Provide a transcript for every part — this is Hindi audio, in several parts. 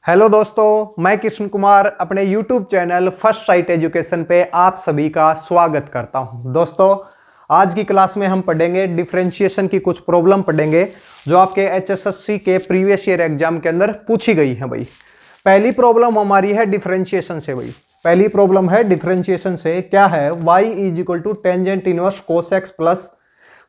हेलो दोस्तों, मैं कृष्ण कुमार अपने YouTube channel first sight education पे आप सभी का स्वागत करता हूं। दोस्तों, आज की क्लास में हम पढ़ेंगे डिफरेंशिएशन की कुछ प्रॉब्लम पढ़ेंगे जो आपके HSSC के प्रीवियस ईयर एग्जाम के अंदर पूछी गई है। भाई पहली प्रॉब्लम हमारी है डिफरेंशिएशन से। भाई पहली प्रॉब्लम है डिफरेंशिएशन से। क्या है? y is equal to tangent inverse cos X plus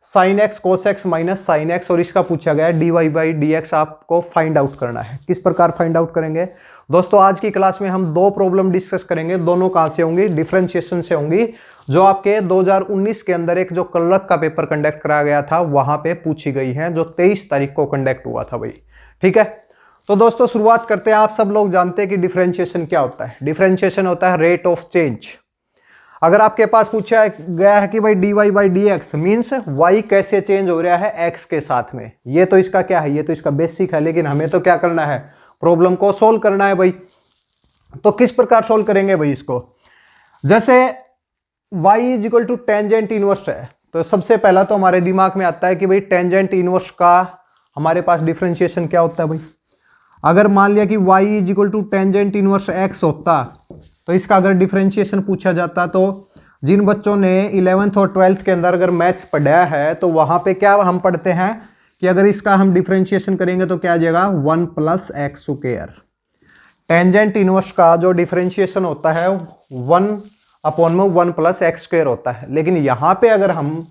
sine X cos X minus sine x, और इसका पूछा गया है dy बाई डी एक्स आपको फाइंड आउट करना है। किस प्रकार फाइंड आउट करेंगे दोस्तों? आज की क्लास में हम दो प्रॉब्लम डिस्कस करेंगे। दोनों कहां से होंगी? डिफरेंशिएशन से होंगी, जो आपके 2019 के अंदर एक जो क्लर्क का पेपर कंडक्ट कराया गया था वहां पे पूछी गई है, जो 23 तारीख को कंडक्ट हुआ था। भाई ठीक है, तो दोस्तों शुरुआत करते हैं। आप सब लोग जानते हैं कि डिफरेंशिएशन क्या होता है। डिफरेंशिएशन होता है रेट ऑफ चेंज। अगर आपके पास पूछा गया है कि भाई dy by D x means y कैसे चेंज हो रहा है x के साथ में, ये तो इसका क्या है, ये तो इसका बेसिक है, लेकिन हमें तो क्या करना है, प्रॉब्लम को सोल्व करना है। भाई तो किस प्रकार सोल्व करेंगे भाई इसको? जैसे y is equal to tangent inverse है, तो सबसे पहला तो हमारे दिमाग में आता है कि भाई टेंजेंट इनवर्स का हमारे पास डिफरेंशिएशन क्या होता है। भाई अगर मान लिया कि y is equal to tangent inverse x होता, तो इसका अगर डिफरेंशिएशन पूछा जाता, तो जिन बच्चों ने 11th और 12th के अंदर अगर मैथ्स पढ़ा है तो वहाँ पे क्या हम पढ़ते हैं कि अगर इसका हम डिफरेंशिएशन करेंगे तो क्या आ जाएगा, 1 plus x square. Tangent inverse का जो डिफरेंशिएशन होता है 1 अपॉन में 1 प्लस एक्स स्क्वायर होता है, लेकिन यहाँ पे अगर हम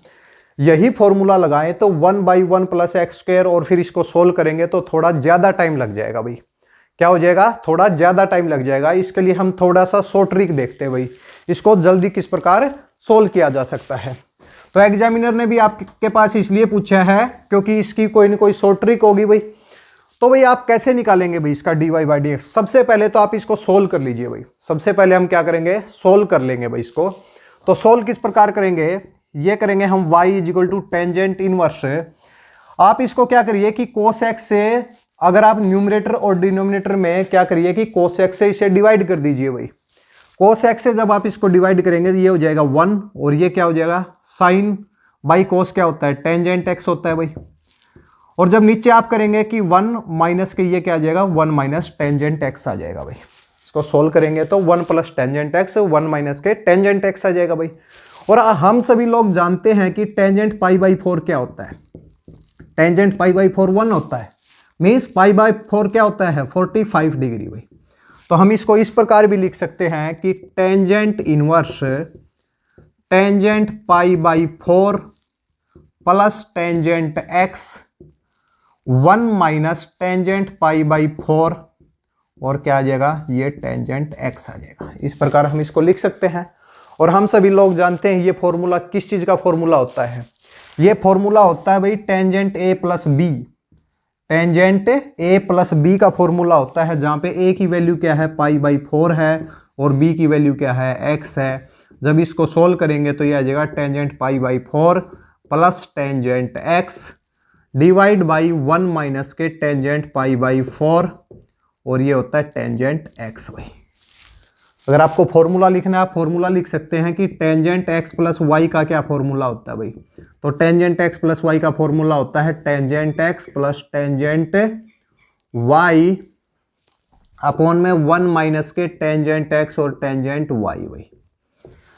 यही फॉर्मूला लगाएं तो 1 बाई 1 प्लस एक्स स्क्वायर, और फिर इसको सोल्व करेंगे तो थोड़ा ज़्यादा टाइम लग जाएगा। भाई क्या हो जाएगा, थोड़ा ज़्यादा टाइम लग जाएगा। इसके लिए हम थोड़ा सा शॉर्ट ट्रिक देखते हैं। भाई इसको जल्दी किस प्रकार सोल्व किया जा सकता है। तो एग्जामिनर ने भी आपके पास इसलिए पूछा है क्योंकि इसकी कोई ना कोई शॉर्ट ट्रिक होगी। भाई तो भाई आप कैसे निकालेंगे भाई इसका dy बाई डी एक्स? सबसे पहले तो आप इसको सोल्व कर लीजिए। भाई सबसे पहले हम क्या करेंगे, सोल्व कर लेंगे भाई इसको। तो सोल्व किस प्रकार करेंगे, ये करेंगे हम y is equal to tangent inverse. आप इसको क्या करिए कि कोस एक्स से, अगर आप न्यूमरेटर और डिनोमिनेटर में क्या करिए कि कोस एक्स से इसे डिवाइड कर दीजिए। भाई कोस एक्स से जब आप इसको डिवाइड करेंगे तो ये हो जाएगा 1, और ये क्या हो जाएगा, साइन बाई कोस क्या होता है, टेंजेंट एक्स होता है। भाई और जब नीचे आप करेंगे कि 1 माइनस के, ये क्या आ जाएगा, 1 माइनस टेंजेंट एक्स आ जाएगा। भाई इसको सोल्व करेंगे तो 1 प्लस टेंजेंट एक्स, 1 माइनस के टेंजेंट एक्स आ जाएगा। भाई और हम सभी लोग जानते हैं कि टेंजेंट पाई बाई 4 क्या होता है। टेंजेंट पाई बाई 4 1 होता है, मीन्स पाई बाई 4 क्या होता है, 45 डिग्री। भाई तो हम इसको इस प्रकार भी लिख सकते हैं कि tangent inverse tangent pi by 4 plus tangent x 1 minus tangent pi by 4, और क्या आ जाएगा, ये टेंजेंट एक्स आ जाएगा। इस प्रकार हम इसको लिख सकते हैं। और हम सभी लोग जानते हैं ये फॉर्मूला किस चीज का फॉर्मूला होता है। ये फॉर्मूला होता है भाई tangent A plus B. Tangent A plus B का फॉर्मूला होता है, जहां पे ए की वैल्यू क्या है, पाई बाई 4 है, और बी की वैल्यू क्या है, एक्स है। जब इसको सोल्व करेंगे तो ये आ जाएगा tangent pi by 4 plus tangent x divide by 1 minus के टेंजेंट पाई बाई 4, और ये होता है टेंजेंट एक्स। भाई अगर आपको फॉर्मूला लिखना है, आप फॉर्मूला लिख सकते हैं कि टेंजेंट एक्स प्लस वाई का क्या फॉर्मूला होता है। भाई तो टेंजेंट एक्स प्लस वाई का फॉर्मूला होता है tangent x plus tangent y upon में 1 माइनस के टेंजेंट एक्स और टेंजेंट वाई। भाई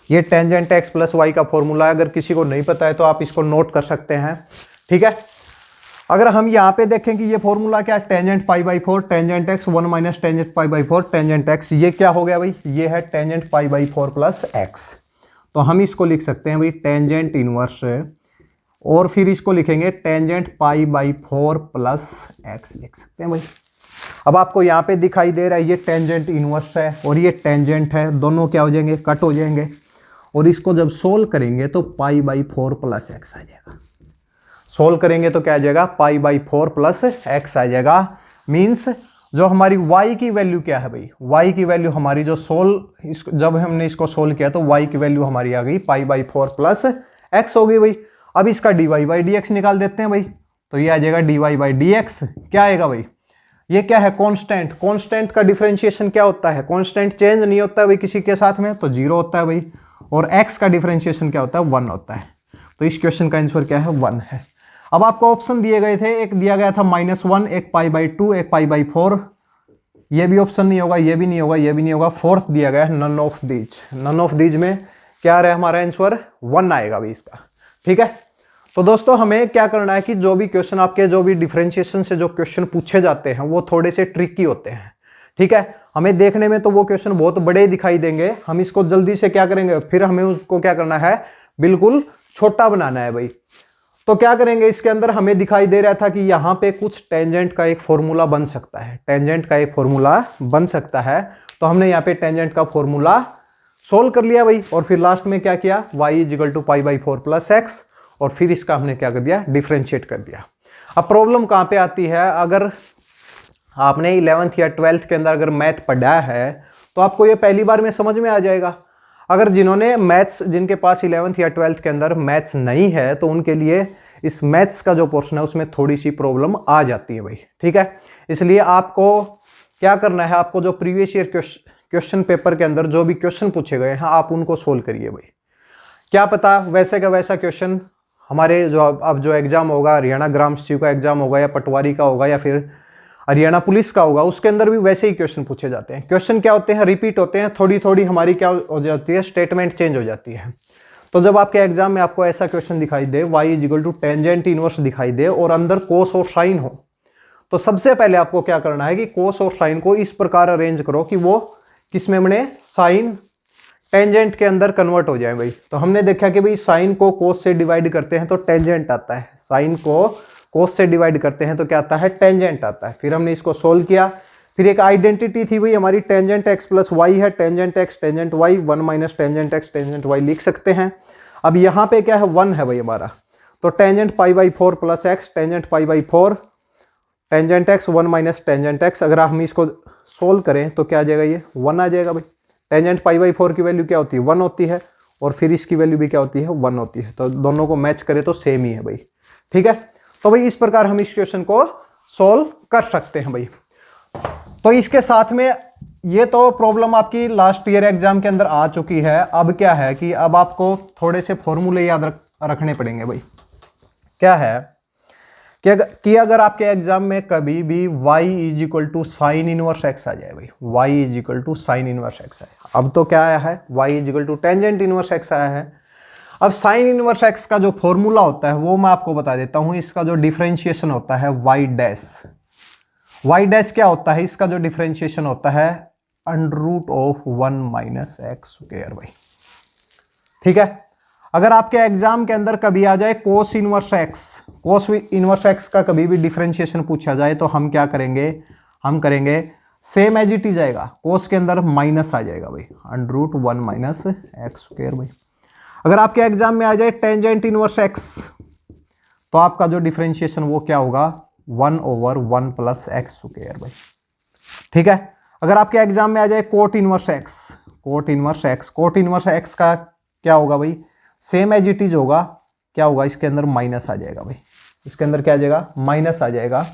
ये टेंजेंट एक्स प्लस वाई का फॉर्मूला है। अगर किसी को नहीं पता है तो आप इसको नोट कर सकते हैं। ठीक है, अगर हम यहाँ पे देखें कि ये फॉर्मूला क्या है, tangent pi by 4 tangent x 1 minus tangent pi by 4 tangent x, ये क्या हो गया भाई, ये है tangent pi by 4 plus x. तो हम इसको लिख सकते हैं भाई टेंजेंट इनवर्स, और फिर इसको लिखेंगे tangent pi by 4 plus x लिख सकते हैं। भाई अब आपको यहाँ पे दिखाई दे रहा है ये टेंजेंट इनवर्स है और ये टेंजेंट है, दोनों क्या हो जाएंगे, कट हो जाएंगे। और इसको जब सोल्व करेंगे तो पाई बाई 4 प्लस एक्स आ जाएगा। सोल्व करेंगे तो क्या आ जाएगा, पाई बाई 4 प्लस एक्स आ जाएगा। मीन्स जो हमारी y की वैल्यू क्या है भाई, y की वैल्यू हमारी जो जब हमने इसको सोल्व किया तो y की वैल्यू हमारी आ गई पाई बाई 4 प्लस एक्स हो गई। भाई अब इसका dy बाई डी एक्स निकाल देते हैं। भाई तो ये आ जाएगा dy बाई डी एक्स, क्या आएगा भाई, ये क्या है, कांस्टेंट। कांस्टेंट का डिफरेंशिएशन क्या होता है, कांस्टेंट चेंज नहीं होता है भाई किसी के साथ में, तो 0 होता है भाई। और x का डिफरेंशिएशन क्या होता है, 1 होता है। तो इस क्वेश्चन का आंसर क्या है, 1 है। अब आपको ऑप्शन दिए गए थे, एक दिया गया था -1, एक पाई बाई 2, एक पाई बाई 4, ये भी ऑप्शन नहीं होगा, ये भी नहीं होगा, ये भी नहीं होगा। फोर्थ दिया गया है none of these. None of these में क्या आ रहा है हमारा आंसर 1 आएगा भाई इसका। ठीक है, तो दोस्तों हमें क्या करना है कि जो भी क्वेश्चन आपके जो भी डिफरेंशिएशन से जो क्वेश्चन पूछे जाते हैं वो थोड़े से ट्रिकी होते हैं। ठीक है, हमें देखने में तो वो क्वेश्चन बहुत बड़े दिखाई देंगे, हम इसको जल्दी से क्या करेंगे, फिर हमें उसको क्या करना है, बिल्कुल छोटा बनाना है भाई। तो क्या करेंगे, इसके अंदर हमें दिखाई दे रहा था कि यहाँ पे कुछ टेंजेंट का एक फॉर्मूला बन सकता है, टेंजेंट का एक फॉर्मूला बन सकता है। तो हमने यहाँ पे टेंजेंट का फॉर्मूला सोल्व कर लिया भाई, और फिर लास्ट में क्या किया, y = π/4 + x, और फिर इसका हमने क्या कर दिया, डिफरेंशिएट कर दिया। अब प्रॉब्लम कहाँ पे आती है, अगर आपने 11th या 12th के अंदर अगर मैथ पढ़ा है तो आपको ये पहली बार में समझ में आ जाएगा। अगर जिन्होंने मैथ्स, जिनके पास 11th या 12th के अंदर मैथ्स नहीं है तो उनके लिए इस मैथ्स का जो पोर्शन है उसमें थोड़ी सी प्रॉब्लम आ जाती है भाई। ठीक है, इसलिए आपको क्या करना है, आपको जो प्रीवियस ईयर क्वेश्चन पेपर के अंदर जो भी क्वेश्चन पूछे गए हैं आप उनको सोल्व करिए भाई। क्या पता वैसे का वैसा क्वेश्चन हमारे जो अब जो एग्जाम होगा, हरियाणा ग्राम इंस्टीट्यूट का एग्जाम होगा या पटवारी का होगा या फिर हरियाणा पुलिस का होगा, उसके अंदर भी वैसे ही क्वेश्चन पूछे जाते हैं। क्वेश्चन क्या होते हैं, रिपीट होते हैं, थोड़ी थोड़ी हमारी क्या हो जाती है, स्टेटमेंट चेंज हो जाती है। तो जब आपके एग्जाम में आपको ऐसा क्वेश्चन दिखाई दे, y = टेंजेंट इनवर्स दिखाई दे और अंदर कोस और साइन हो, तो सबसे पहले आपको क्या करना है कि कोस और साइन को इस प्रकार अरेंज करो कि वो किस में बने, साइन टेंजेंट के अंदर कन्वर्ट हो जाए भाई। तो हमने देखा कि भाई साइन को कोस से डिवाइड करते हैं तो टेंजेंट आता है, साइन को कोस से डिवाइड करते हैं तो क्या आता है, टेंजेंट आता है। फिर हमने इसको सोल्व किया, फिर एक आइडेंटिटी थी भाई हमारी, टेंजेंट x + y है, tangent x tangent y, 1 - tangent x tangent y लिख सकते हैं। अब यहाँ पे क्या है, 1 है भाई हमारा, तो tangent π/4 + x, tangent π/4, tangent x 1 - tangent x। अगर हम इसको सोल्व करें तो क्या आ जाएगा, ये 1 आ जाएगा भाई। टेंजेंट π/4 की वैल्यू क्या होती है, 1 होती है, और फिर इसकी वैल्यू भी क्या होती है, 1 होती है। तो दोनों को मैच करें तो सेम ही है भाई। ठीक है, तो भाई इस प्रकार हम इस क्वेश्चन को सोल्व कर सकते हैं भाई। तो इसके साथ में ये तो प्रॉब्लम आपकी लास्ट ईयर एग्जाम के अंदर आ चुकी है। अब क्या है कि अब आपको थोड़े से फॉर्मूले याद रखने पड़ेंगे भाई। क्या है कि अगर आपके एग्जाम में कभी भी y = साइन इनवर्स x आ जाए भाई, y = साइन इनवर्स x आए। अब तो क्या आया है, y = टेंजेंट इनवर्स x आया है। अब साइन इनवर्स x का जो फॉर्मूला होता है वो मैं आपको बता देता हूं। इसका जो डिफरेंशिएशन होता है y डैश क्या होता है, इसका जो डिफरेंशिएशन होता है √1 - x² भाई। ठीक है, अगर आपके एग्जाम के अंदर कभी आ जाए कोस इनवर्स x का कभी भी डिफरेंशिएशन पूछा जाए तो हम क्या करेंगे, हम करेंगे सेम एज इट इज आएगा, कोस के अंदर माइनस आ जाएगा भाई, √1 - x² भाई। अगर आपके एग्जाम में आ जाए टेंजेंट इनवर्स x तो आपका जो डिफरेंशिएशन वो क्या होगा, 1/1 + x² भाई। ठीक है, अगर आपके एग्जाम में आ जाए कोट इनवर्स x का क्या होगा भाई, सेम एज इट इज होगा, क्या होगा, इसके अंदर माइनस आ जाएगा भाई, इसके अंदर क्या आ जाएगा, माइनस आ जाएगा।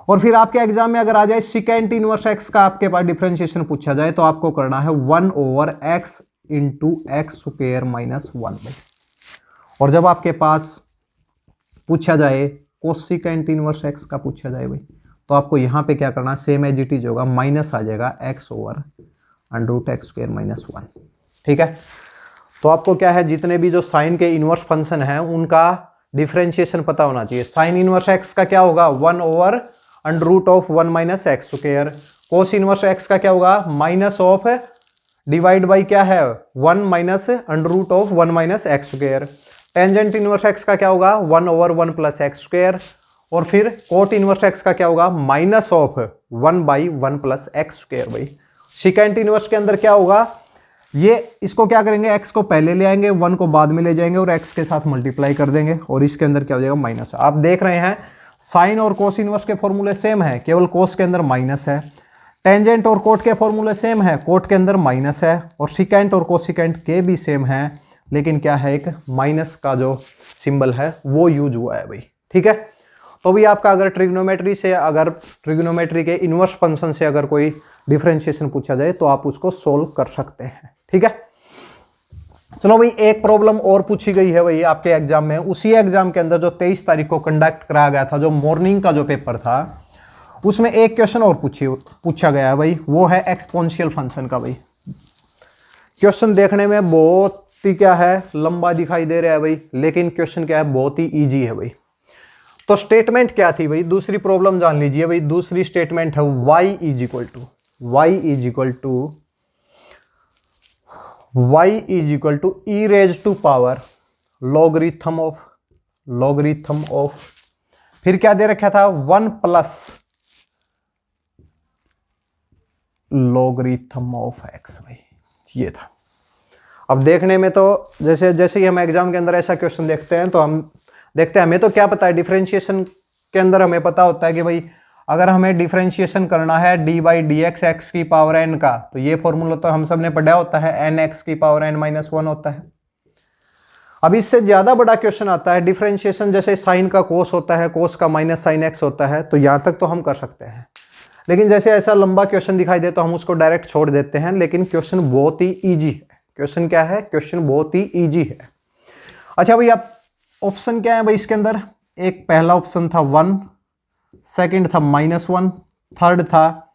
और फिर आपके एग्जाम में अगर आ जाए सिकेंट इनवर्स x का आपके पास डिफरेंशिएशन पूछा जाए तो आपको करना है 1/x × x² - 1 भाई। और जब आपके पास पूछा जाए कोसिकेंट इनवर्स x का पूछा जाए भाई तो आपको यहाँ पे क्या करना है, सेम एज इट इज होगा, माइनस आ जाएगा x/√x² - 1। ठीक है, तो आपको क्या है, जितने भी जो साइन के इनवर्स फंक्शन है उनका डिफरेंशिएशन पता होना चाहिए। साइन इनवर्स x का क्या होगा, 1/√1 - x²। कोस इनवर्स x का क्या होगा, माइनस ऑफ डिवाइड बाई क्या है, 1 - √1 - x²। टेंजेंट इनवर्स x का क्या होगा, 1/1 + x²। और फिर कोट इनवर्स x का क्या होगा, माइनस ऑफ 1/1 + x² भाई। सिकेंट इनवर्स के अंदर क्या होगा, ये इसको क्या करेंगे, x को पहले ले आएंगे, 1 को बाद में ले जाएंगे और x के साथ मल्टीप्लाई कर देंगे और इसके अंदर क्या हो जाएगा, माइनस। आप देख रहे हैं साइन और कोस इनवर्स के फॉर्मूले सेम है, केवल कोस के अंदर माइनस है। टेंजेंट और कोट के फॉर्मूले सेम है, कोट के अंदर माइनस है। और सिकेंट और कोसिकेंट के भी सेम है, लेकिन क्या है, एक माइनस का जो सिंबल है वो यूज हुआ है भाई। ठीक है, तो भी आपका अगर ट्रिग्नोमेट्री के इनवर्स फंक्शन से अगर कोई डिफरेंशिएशन पूछा जाए तो आप उसको सोल्व कर सकते हैं। ठीक है, चलो भाई, एक प्रॉब्लम और पूछी गई है भाई आपके एग्जाम में। उसी एग्जाम के अंदर जो 23 तारीख को कंडक्ट कराया गया था, जो मॉर्निंग का जो पेपर था, उसमें एक क्वेश्चन और पूछा गया है भाई, वो है एक्सपोनेंशियल फंक्शन का। भाई क्वेश्चन देखने में बहुत ही क्या है, लंबा दिखाई दे रहा है भाई, लेकिन क्वेश्चन क्या है, बहुत ही इजी है भाई। तो स्टेटमेंट क्या थी भाई, दूसरी प्रॉब्लम जान लीजिए भाई। दूसरी स्टेटमेंट है y is equal to e raise to power logarithm of फिर क्या दे रखा था, 1 प्लस लॉगरिथम ऑफ x भाई, ये था। अब देखने में तो जैसे जैसे ही हम एग्जाम के अंदर ऐसा क्वेश्चन देखते हैं तो हम देखते हैं, हमें तो क्या पता है, डिफरेंशिएशन के अंदर हमें पता होता है कि भाई अगर हमें डिफरेंशिएशन करना है D by D x x की पावर एन का, तो ये फॉर्मूला तो हम सब ने पढ़ा होता है, एन एक्स की पावर एन माइनस 1 होता है। अब इससे ज्यादा बड़ा क्वेश्चन आता है डिफरेंशिएशन, जैसे साइन का कोस होता है, कोस का माइनस साइन एक्स होता है, तो यहां तक तो हम कर सकते हैं। लेकिन जैसे ऐसा लंबा क्वेश्चन दिखाई दे तो हम उसको डायरेक्ट छोड़ देते हैं। लेकिन क्वेश्चन बहुत ही ईजी है। क्वेश्चन क्या है, क्वेश्चन बहुत ही ईजी है। अच्छा भाई, आप ऑप्शन क्या है भाई इसके अंदर, एक पहला ऑप्शन था 1, सेकंड था -1, थर्ड था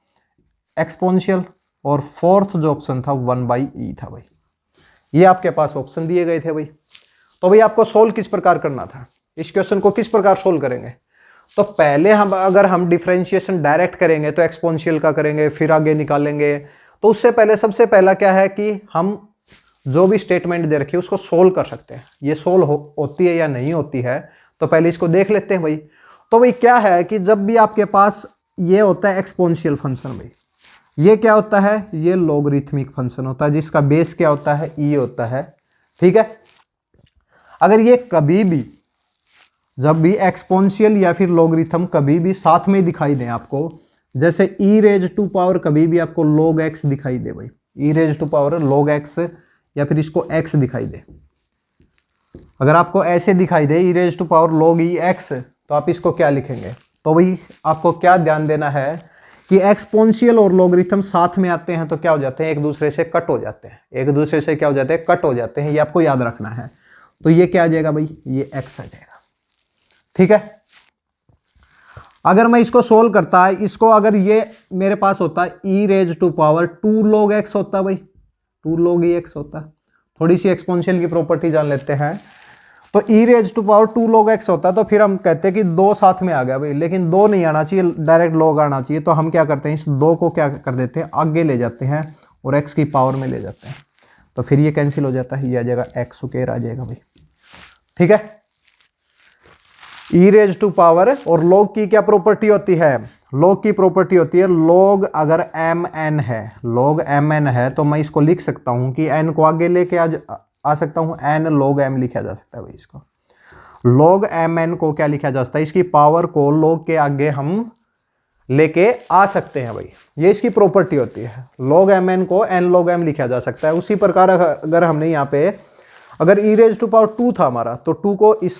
एक्सपोनेंशियल, और फोर्थ जो ऑप्शन था 1/e था भाई। ये आपके पास ऑप्शन दिए गए थे भाई। तो भाई आपको सोल्व किस प्रकार करना था, इस क्वेश्चन को किस प्रकार सोल्व करेंगे। तो पहले अगर हम डिफरेंशिएशन डायरेक्ट करेंगे तो एक्सपोनेंशियल का करेंगे, फिर आगे निकालेंगे। तो उससे पहले सबसे पहला क्या है कि हम जो भी स्टेटमेंट दे रखी है उसको सोल्व कर सकते हैं। ये सोल्व होती है या नहीं होती है, तो पहले इसको देख लेते हैं भाई। तो भाई क्या है कि जब भी आपके पास ये होता है एक्सपोनेंशियल फंक्शन भाई, ये क्या होता है, ये लॉगरिथमिक फंक्शन होता है जिसका बेस क्या होता है, ई होता है। ठीक है, अगर ये कभी भी जब भी एक्सपोनेंशियल या फिर लॉगरिथम कभी भी साथ में दिखाई दे आपको, जैसे ई रेज टू पावर कभी भी आपको log x दिखाई दे भाई, e raise to power log x, या फिर इसको x दिखाई दे, अगर आपको ऐसे दिखाई दे e raise to power log e x, तो आप इसको क्या लिखेंगे। तो भाई आपको क्या ध्यान देना है कि एक्सपोनेंशियल और लॉगरिथम साथ में आते हैं तो क्या हो जाते हैं, एक दूसरे से कट हो जाते हैं, एक दूसरे से क्या हो जाते हैं, कट हो जाते हैं। ये आपको याद रखना है। तो ये क्या आ जाएगा भाई, ये x आ जाएगा। ठीक है, अगर मैं इसको सोल्व करता है, इसको अगर ये मेरे पास होता है e raise to power 2 log x होता भाई, 2 log x होता। थोड़ी सी एक्सपोनेंशियल की प्रॉपर्टी जान लेते हैं। तो e raise to power 2 log x होता, तो फिर हम कहते हैं कि 2 साथ में आ गया भाई, लेकिन 2 नहीं आना चाहिए, डायरेक्ट log आना चाहिए। तो हम क्या करते हैं, इस 2 को क्या कर देते हैं, आगे ले जाते हैं और x की पावर में ले जाते हैं। तो फिर ये कैंसिल हो जाता है, ये आ जाएगा x स्क्वायर आ जाएगा भाई। ठीक है, ई रेज टू पावर, और log की क्या प्रॉपर्टी होती है, log की प्रॉपर्टी होती है log अगर mn है, log mn है, तो मैं इसको लिख सकता हूं कि n को आगे लेके आ सकता हूं, n log m लिखा जा सकता है भाई। इसको log mn को क्या लिखा जा सकता है, इसकी पावर को log के आगे हम लेके आ सकते हैं भाई, ये इसकी प्रॉपर्टी होती है। log mn को n log m लिखा जा सकता है। उसी प्रकार अगर हमने यहाँ पे अगर ई रेज टू पावर 2 था हमारा, तो 2 को इस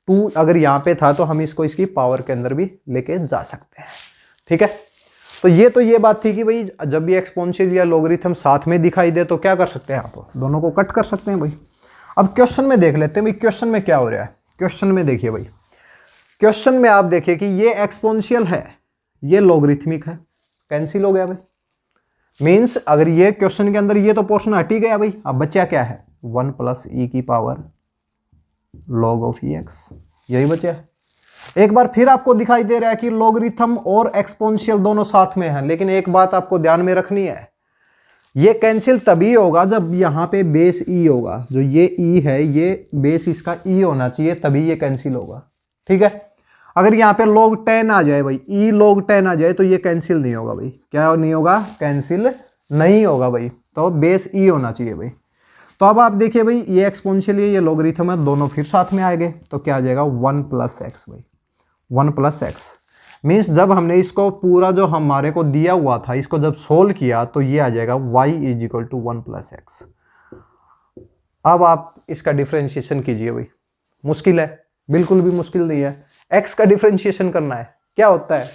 2 अगर यहाँ पे था तो हम इसको इसकी पावर के अंदर भी लेके जा सकते हैं। ठीक है, तो ये बात थी कि भाई जब भी एक्सपोनेंशियल या लॉगरिथम साथ में दिखाई दे तो क्या कर सकते हैं, आप दोनों को कट कर सकते हैं भाई। अब क्वेश्चन में देख लेते हैं भाई, क्वेश्चन में क्या हो रहा है। क्वेश्चन में देखिए भाई, क्वेश्चन में आप देखिए कि ये एक्सपोनेंशियल है, ये लॉगरिथमिक है, कैंसिल हो गया भाई। मीन्स अगर ये क्वेश्चन के अंदर ये तो पोर्शन हट ही गया भाई। अब बचा क्या है, 1 प्लस ई की power log of E x, यही बचा है। एक बार फिर आपको दिखाई दे रहा है कि लॉगरिथम और एक्सपोनेंशियल दोनों साथ में हैं, लेकिन एक बात आपको ध्यान में रखनी है, ये कैंसिल तभी होगा जब यहाँ पे बेस ई होगा। जो ये ई है, ये बेस इसका ई होना चाहिए, तभी ये कैंसिल होगा। ठीक है, अगर यहाँ पे log 10 आ जाए भाई, ई log 10 आ जाए, तो ये कैंसिल नहीं होगा भाई। क्या नहीं होगा, कैंसिल नहीं होगा भाई। तो बेस ई होना चाहिए भाई। तो अब आप देखिए भाई, ये एक्सपोनेंशियल ये लॉगरिथम है, दोनों फिर साथ में आएंगे, तो क्या आ जाएगा 1 प्लस एक्स भाई। 1 प्लस एक्स मीन्स जब हमने इसको पूरा जो हमारे को दिया हुआ था, इसको जब सोल्व किया तो ये आ जाएगा y is equal to 1 plus x. अब आप इसका डिफरेंशिएशन कीजिए भाई। मुश्किल है, बिल्कुल भी मुश्किल नहीं है। x का डिफरेंशिएशन करना है, क्या होता है,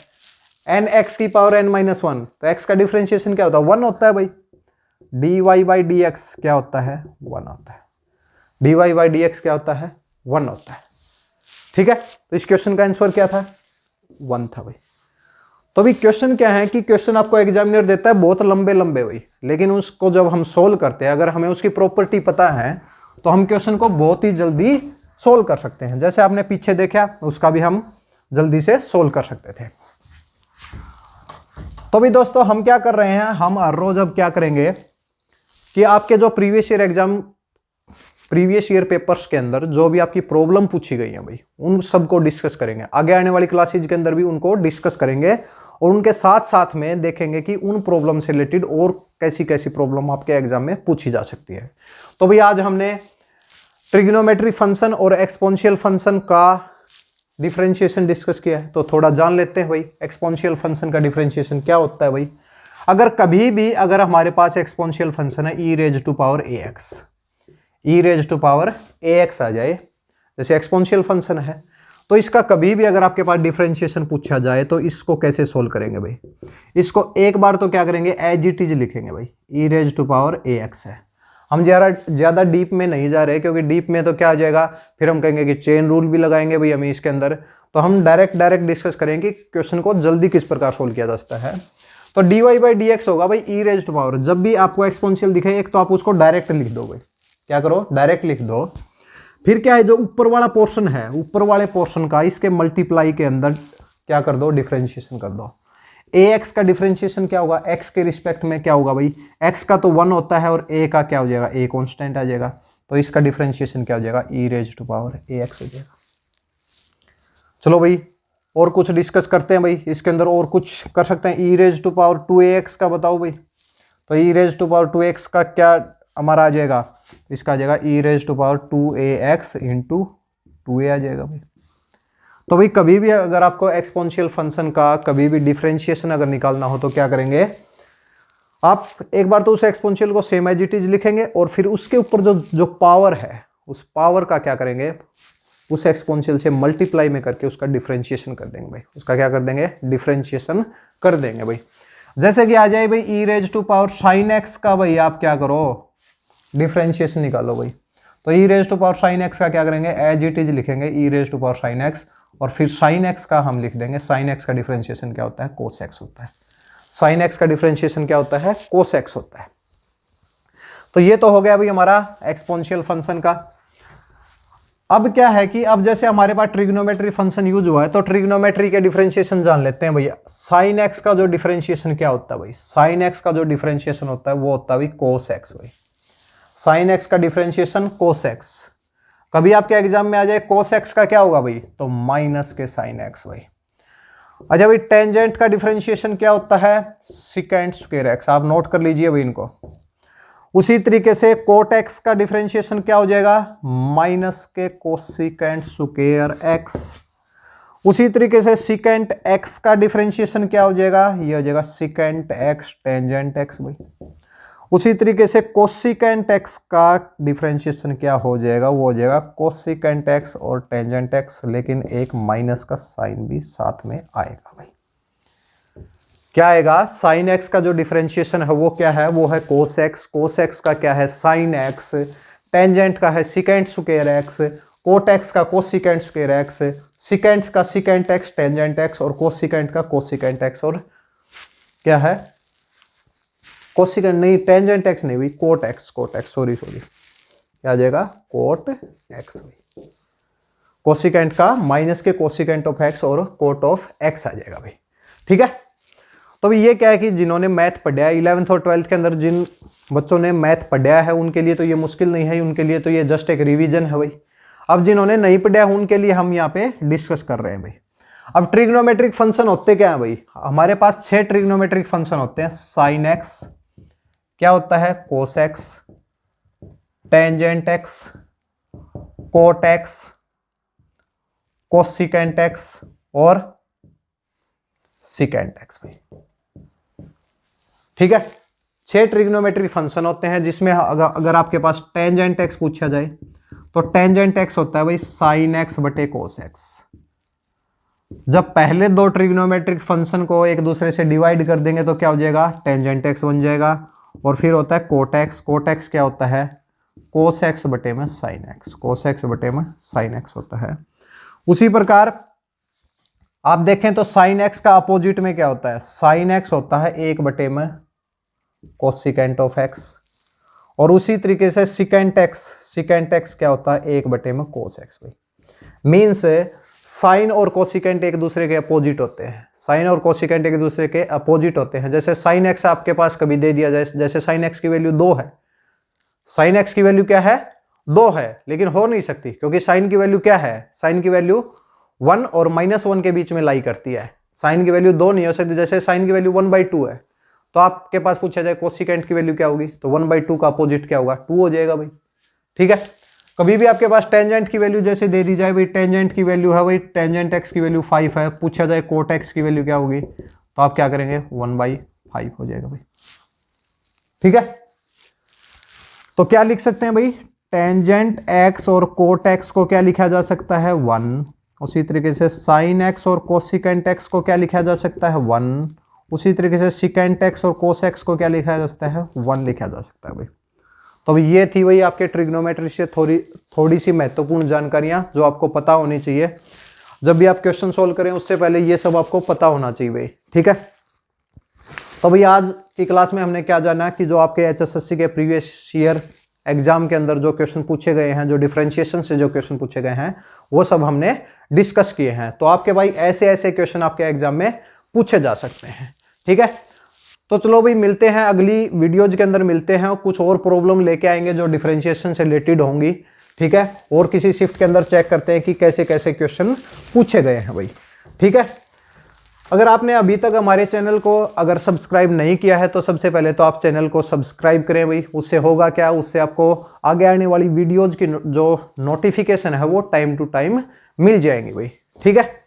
एन एक्स की पावर n-1, तो x का डिफरेंशिएशन क्या होता है, 1 होता है भाई। dy बाई डी एक्स क्या होता है, 1 होता है। dy बाई डी एक्स क्या होता है, 1 होता है। ठीक है, तो इस क्वेश्चन का आंसर क्या था, 1 था भाई। तो अभी क्वेश्चन क्या है कि क्वेश्चन आपको एग्जामिनर देता है बहुत लंबे लंबे भाई, लेकिन उसको जब हम सोल्व करते हैं, अगर हमें उसकी प्रॉपर्टी पता है तो हम क्वेश्चन को बहुत ही जल्दी सोल्व कर सकते हैं। जैसे आपने पीछे देखा, उसका भी हम जल्दी से सोल्व कर सकते थे। तो भी दोस्तों हम क्या कर रहे हैं, हम हर रोज अब क्या करेंगे कि आपके जो प्रीवियस ईयर पेपर्स के अंदर जो भी आपकी प्रॉब्लम पूछी गई है भाई, उन सबको डिस्कस करेंगे। आगे आने वाली क्लासेज के अंदर भी उनको डिस्कस करेंगे और उनके साथ साथ में देखेंगे कि उन प्रॉब्लम से रिलेटेड और कैसी कैसी प्रॉब्लम आपके एग्जाम में पूछी जा सकती है। तो भाई आज हमने ट्रिग्नोमेट्री फंक्शन और एक्सपोनेंशियल फंक्शन का डिफरेंशिएशन डिस्कस किया है, तो थोड़ा जान लेते हैं भाई एक्सपोनेंशियल फंक्शन का डिफरेंशिएशन क्या होता है भाई। अगर कभी भी अगर हमारे पास एक्सपोनेंशियल फंक्शन है e raise to power ax आ जाए, जैसे एक्सपोनेंशियल फंक्शन है, तो इसका कभी भी अगर आपके पास डिफरेंशिएशन पूछा जाए तो इसको कैसे सोल्व करेंगे भाई। इसको एक बार तो क्या करेंगे, एज इट इज लिखेंगे भाई, e raise to power ax है। हम ज़्यादा डीप में नहीं जा रहे, क्योंकि डीप में तो क्या आ जाएगा, फिर हम कहेंगे कि चेन रूल भी लगाएंगे भाई हमें इसके अंदर। तो हम डायरेक्ट डिस्कस करेंगे कि क्वेश्चन को जल्दी किस प्रकार सोल्व किया जा सकता है। तो dy बाई डी एक्स होगा भाई e रेज टू पावर, जब भी आपको एक्सपोनेंशियल दिखे एक तो आप उसको डायरेक्ट लिख दो भाई, क्या करो डायरेक्ट लिख दो। फिर क्या है, जो ऊपर वाला पोर्शन है, ऊपर वाले पोर्शन का इसके मल्टीप्लाई के अंदर क्या कर दो, डिफरेंशिएशन कर दो। ax का डिफरेंशिएशन क्या होगा, x के रिस्पेक्ट में क्या होगा भाई, x का तो 1 होता है और a का क्या हो जाएगा, a कांस्टेंट आ जाएगा, तो इसका डिफरेंशिएशन क्या हो जाएगा, e raise to power ax हो जाएगा। चलो भाई और कुछ डिस्कस करते हैं भाई, इसके अंदर और कुछ कर सकते हैं। e raise to power 2ax का बताओ भाई, तो e raise to power 2x का क्या हमारा आ जाएगा, इसका आ जाएगा e raise to power 2ax into 2a आ जाएगा भाई। तो भाई कभी भी अगर आपको एक्सपोनेंशियल फंक्शन का कभी भी डिफरेंशिएशन अगर निकालना हो तो क्या करेंगे, आप एक बार तो उस एक्सपोनेंशियल को सेम एज इट इज लिखेंगे और फिर उसके ऊपर जो पावर है, उस पावर का क्या करेंगे, उस एक्सपोनेंशियल से मल्टीप्लाई में करके उसका डिफरेंशिएशन कर देंगे भाई, उसका क्या कर देंगे, डिफरेंशिएशन कर देंगे भाई। जैसे कि आ जाए भाई e raise to power sine x का भाई आप क्या करो, डिफरेंशिएशन निकालो भाई। तो e raise to power sine x का क्या करेंगे, एज इट इज लिखेंगे e raise to power sine x, और फिर साइन एक्स का हम लिख देंगे, साइन एक्स का डिफरेंशिएशन क्या होता है, कोस एक्स होता है। साइन एक्स का डिफरेंशिएशन क्या होता है, कोस एक्स होता है। तो ये तो हो गया भाई हमारा एक्सपोनेंशियल फंक्शन का। अब क्या है कि अब जैसे हमारे पास ट्रिग्नोमेट्री फंक्शन यूज हुआ है, तो ट्रिग्नोमेट्री के डिफरेंशिएशन जान लेते हैं भैया। साइन एक्स का जो डिफरेंशिएशन क्या होता है भाई, साइन एक्स का जो डिफरेंशिएशन होता है वो होता है भाई कोस एक्स भाई। साइन एक्स का डिफरेंशिएशन कोस एक्स, कभी आपके एग्जाम में आ जाए कोस एक्स का क्या होगा भाई, तो माइनस के साइन एक्स भाई। अच्छा भाई टेंजेंट का डिफरेंशिएशन क्या होता है, सिकेंट स्क्वायर एक्स, आप नोट कर लीजिए भाई इनको। उसी तरीके से कोट एक्स का डिफरेंशिएशन क्या हो जाएगा, माइनस के कोसिकेंट स्क्वायर एक्स। उसी तरीके से सिकेंट एक्स का डिफरेंशिएशन क्या हो जाएगा, ये हो जाएगा सिकेंट एक्स टेंजेंट एक्स भाई। उसी तरीके से कोसिकेंट एक्स का डिफरेंशिएशन क्या हो जाएगा, वो हो जाएगा कोसिकेंट एक्स और टेंजेंट एक्स, लेकिन एक माइनस का साइन भी साथ में आएगा भाई। क्या आएगा, साइन एक्स का जो डिफरेंशिएशन है वो क्या है, वो है कोस एक्स। कोस एक्स का क्या है, साइन एक्स। टेंजेंट का है secant square x. Cot x का कोसिकेंट स्क्वायर एक्स। सिकेंट का सिकेंट एक्स टेंजेंट एक्स, और कोसिकेंट का कोसिकेंट एक्स, और क्या है कोसिकेंट नहीं, टेंजेंट एक्स नहीं भाई, cot x, cot x, sorry क्या आ जाएगा, कोट एक्स भाई। कोसिकेंट का माइनस के कोसिकेंट ऑफ एक्स और कोट ऑफ एक्स आ जाएगा भाई, ठीक है। तो भाई ये क्या है कि जिन्होंने मैथ पढ़ा है 11th और 12th के अंदर, जिन बच्चों ने मैथ पढ़ा है उनके लिए तो ये मुश्किल नहीं है, उनके लिए तो ये जस्ट एक रिवीजन है भाई। अब जिन्होंने नहीं पढ़ा है उनके लिए हम यहाँ पे डिस्कस कर रहे हैं भाई। अब ट्रिग्नोमेट्रिक फंक्शन होते क्या है भाई, हमारे पास 6 ट्रिग्नोमेट्रिक फंक्शन होते हैं। साइन एक्स क्या होता है, cos x, tangent x, cot x, cosecant x और सिकेंट एक्स भाई, ठीक है। 6 ट्रिग्नोमेट्री फंक्शन होते हैं, जिसमें अगर आपके पास टेंजेंट एक्स पूछा जाए तो टेंजेंट एक्स होता है भाई साइन एक्स बटे कोस एक्स। जब पहले 2 ट्रिग्नोमेट्रिक फंक्शन को एक दूसरे से डिवाइड कर देंगे तो क्या हो जाएगा, टेंजेंट एक्स बन जाएगा। और फिर होता है कोट एक्स। कोट एक्स क्या होता है, कोस एक्स बटे में साइन एक्स, कोस एक्स बटे में साइन एक्स होता है। उसी प्रकार आप देखें तो साइन एक्स का अपोजिट में क्या होता है, साइन एक्स होता है 1 में कोसिकेंट ऑफ एक्स, और उसी तरीके से सिकेंट एक्स क्या होता है 1 में कोस एक्स। भाई मीन्स साइन और कोसिकेंट एक दूसरे के अपोजिट होते हैं, साइन और कोसिकेंट एक दूसरे के अपोजिट होते हैं। जैसे साइन एक्स आपके पास कभी दे दिया जाए, जैसे साइन एक्स की वैल्यू 2 है, साइन एक्स की वैल्यू क्या है 2 है, लेकिन हो नहीं सकती क्योंकि साइन की वैल्यू क्या है, साइन की वैल्यू 1 और -1 के बीच में लाई करती है। साइन की वैल्यू 2 नहीं हो सकती। जैसे साइन की वैल्यू 1/2 है, तो आपके पास पूछा जाए कोसिकेंट की वैल्यू क्या होगी, तो 1/2 का अपोजिट क्या होगा, 2 हो जाएगा भाई। ठीक है, कभी भी आपके पास टेंजेंट की वैल्यू जैसे दे दी जाए, भाई टेंजेंट की वैल्यू है, भाई टेंजेंट एक्स की वैल्यू 5 है, पूछा जाए कोट एक्स की वैल्यू क्या होगी, तो आप क्या करेंगे 1/5 हो जाएगा भाई। ठीक है, तो क्या लिख सकते हैं भाई, टेंजेंट एक्स और कोट एक्स को क्या लिखा जा सकता है 1, उसी तरीके से साइन एक्स और कोसिकेंट एक्स को क्या लिखा जा सकता है 1, उसी तरीके से सिकेंट एक्स और कोस एक्स को क्या लिखा जा सकता है 1 लिखा जा सकता है भाई। तो ये थी भाई आपके ट्रिग्नोमेट्री से थोड़ी सी महत्वपूर्ण जानकारियां जो आपको पता होनी चाहिए। जब भी आप क्वेश्चन सोल्व करें उससे पहले ये सब आपको पता होना चाहिए भाई। ठीक है, तो भाई आज की क्लास में हमने क्या जाना कि जो आपके HSSC के प्रीवियस ईयर एग्जाम के अंदर जो क्वेश्चन पूछे गए हैं, जो डिफरेंशिएशन से जो क्वेश्चन पूछे गए हैं, वो सब हमने डिस्कस किए हैं। तो आपके भाई ऐसे ऐसे क्वेश्चन आपके एग्जाम में पूछे जा सकते हैं। ठीक है, तो चलो भाई मिलते हैं अगली वीडियोज के अंदर, मिलते हैं और कुछ और प्रॉब्लम लेके आएंगे जो डिफरेंशिएशन से रिलेटेड होंगी। ठीक है, और किसी शिफ्ट के अंदर चेक करते हैं कि कैसे कैसे क्वेश्चन पूछे गए हैं भाई। ठीक है, अगर आपने अभी तक हमारे चैनल को अगर सब्सक्राइब नहीं किया है तो सबसे पहले तो आप चैनल को सब्सक्राइब करें भाई। उससे होगा क्या, उससे आपको आगे आने वाली वीडियोज की जो नोटिफिकेशन है वो टाइम टू टाइम मिल जाएंगी भाई। ठीक है।